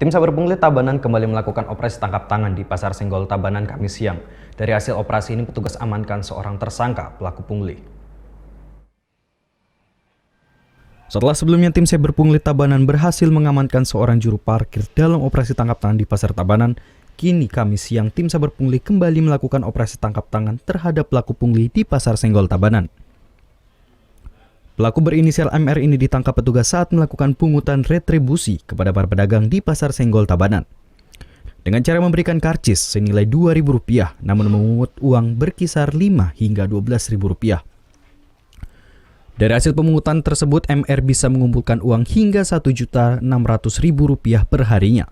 Tim Saber Pungli Tabanan kembali melakukan operasi tangkap tangan di Pasar Senggol Tabanan Kamis siang. Dari hasil operasi ini petugas amankan seorang tersangka pelaku pungli. Setelah sebelumnya tim Saber Pungli Tabanan berhasil mengamankan seorang juru parkir dalam operasi tangkap tangan di Pasar Tabanan, kini Kamis siang tim Saber Pungli kembali melakukan operasi tangkap tangan terhadap pelaku pungli di Pasar Senggol Tabanan. Pelaku berinisial MR ini ditangkap petugas saat melakukan pungutan retribusi kepada para pedagang di Pasar Senggol Tabanan. Dengan cara memberikan karcis senilai Rp2.000 namun memungut uang berkisar Rp5 hingga Rp12.000. Dari hasil pemungutan tersebut, MR bisa mengumpulkan uang hingga Rp1.600.000 per harinya.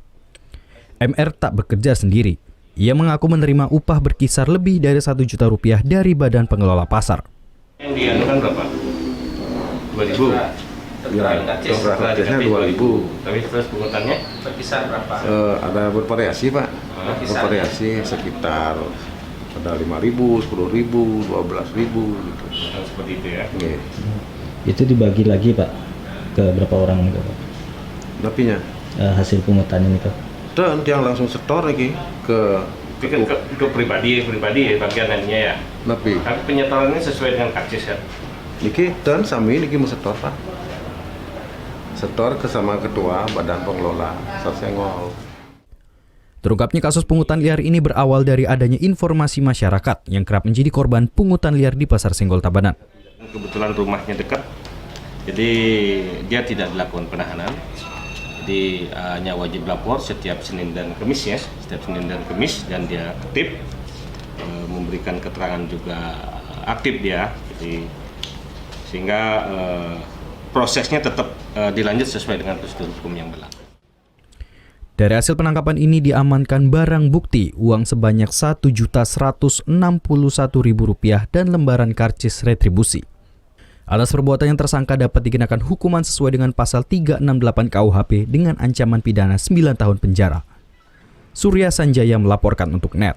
MR tak bekerja sendiri. Ia mengaku menerima upah berkisar lebih dari Rp1 juta dari Badan Pengelola Pasar. Yang dianukan berapa? 2.000. Ya, karcisnya 2.000. Tapi terus pungutannya berkisar berapa? Ada bervariasi, Pak. Bervariasi sekitar ada 5.000, 10.000, 12.000 gitu. Seperti itu ya. Oke. Itu dibagi lagi, Pak, ke berapa orang itu, Pak? Napinya? Hasil pungutan ini, Pak. Dan yang langsung setor lagi ke pribadi bagian lainnya ya. Napi. Tapi penyetorannya sesuai dengan karcis ya. Niki dan sami niki mau setor, Pak. Setor ke sama ketua Badan Pengelola Pasar Senggol. Terungkapnya kasus pungutan liar ini berawal dari adanya informasi masyarakat yang kerap menjadi korban pungutan liar di Pasar Senggol Tabanan. Kebetulan rumahnya dekat, jadi dia tidak dilakukan penahanan. Jadi hanya wajib lapor setiap Senin dan Kamis ya, dan dia aktif, memberikan keterangan juga aktif dia. Jadi sehingga prosesnya tetap dilanjut sesuai dengan prosedur hukum yang berlaku. Dari hasil penangkapan ini diamankan barang bukti uang sebanyak Rp1.161.000 dan lembaran karcis retribusi. Atas perbuatan yang tersangka dapat dikenakan hukuman sesuai dengan pasal 368 KUHP dengan ancaman pidana 9 tahun penjara. Surya Sanjaya melaporkan untuk NET.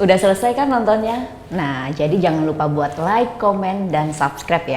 Udah selesai kan nontonnya? Nah, jadi jangan lupa buat like, komen, dan subscribe ya.